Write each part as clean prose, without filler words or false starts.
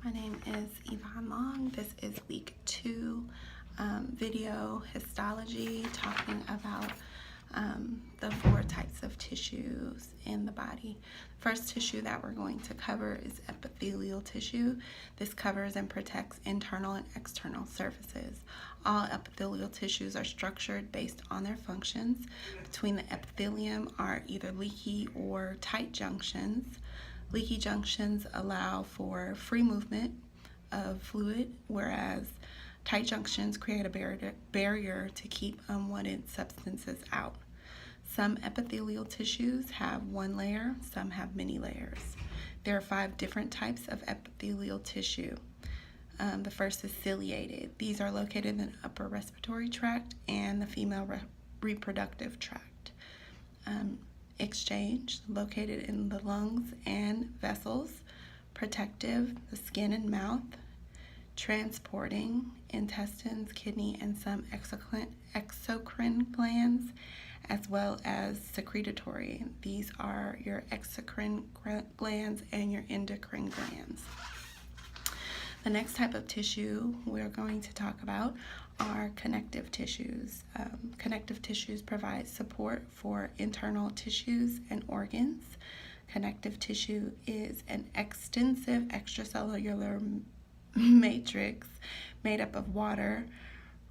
My name is Yvonne Long. This is week 2 video histology, talking about the 4 types of tissues in the body. First tissue that we're going to cover is epithelial tissue. This covers and protects internal and external surfaces. All epithelial tissues are structured based on their functions. Between the epithelium are either leaky or tight junctions. Leaky junctions allow for free movement of fluid, whereas tight junctions create a barrier to keep unwanted substances out. Some epithelial tissues have one layer, some have many layers. There are 5 different types of epithelial tissue. The first is ciliated. These are located in the upper respiratory tract and the female reproductive tract. Exchange, located in the lungs and vessels. Protective, the skin and mouth. Transporting, intestines, kidney, and some exocrine glands, as well as secretory. These are your exocrine glands and your endocrine glands. The next type of tissue we're going to talk about are connective tissues. Connective tissues provide support for internal tissues and organs. Connective tissue is an extensive extracellular matrix made up of water,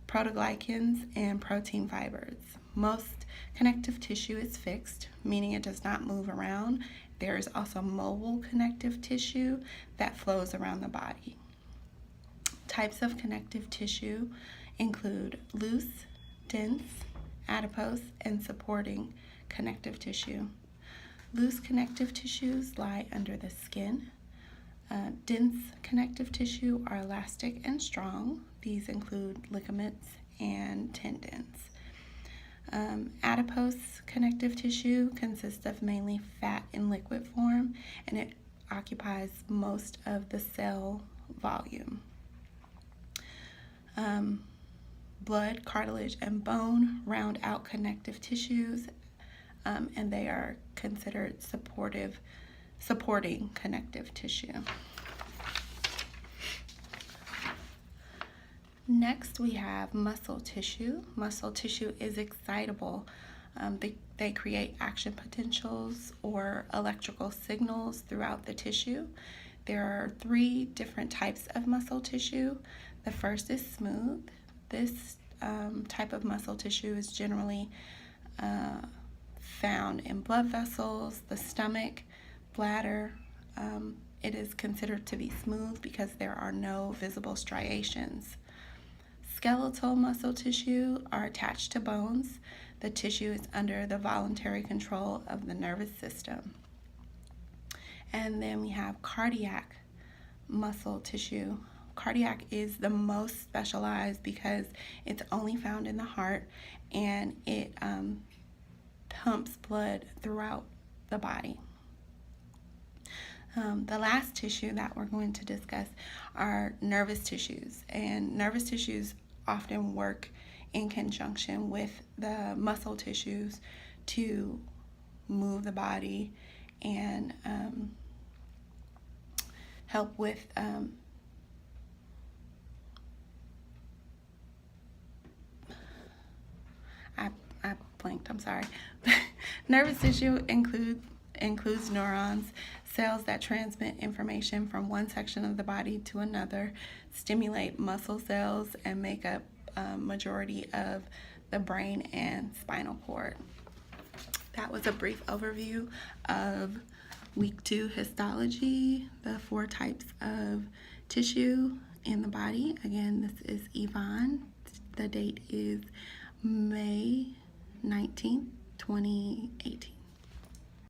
proteoglycans, and protein fibers. Most connective tissue is fixed, meaning it does not move around. There is also mobile connective tissue that flows around the body. Types of connective tissue include loose, dense, adipose, and supporting connective tissue. Loose connective tissues lie under the skin. Dense connective tissue are elastic and strong. These include ligaments and tendons. Adipose connective tissue consists of mainly fat in liquid form, and it occupies most of the cell volume. Blood, cartilage, and bone round out connective tissues, and they are considered supporting connective tissue. Next, we have muscle tissue. Muscle tissue is excitable. They create action potentials or electrical signals throughout the tissue. There are 3 different types of muscle tissue. The first is smooth. This type of muscle tissue is generally found in blood vessels, the stomach, bladder. It is considered to be smooth because there are no visible striations. Skeletal muscle tissue are attached to bones. The tissue is under the voluntary control of the nervous system. And then we have cardiac muscle tissue. Cardiac is the most specialized because it's only found in the heart, and it pumps blood throughout the body. The last tissue that we're going to discuss are nervous tissues, and nervous tissues often work in conjunction with the muscle tissues to move the body and help with I blanked, I'm sorry. Nervous tissue includes neurons, cells that transmit information from one section of the body to another, stimulate muscle cells, and make up a majority of the brain and spinal cord. That was a brief overview of week 2 histology, the 4 types of tissue in the body. Again, this is Yvonne. The date is May 19th, 2018.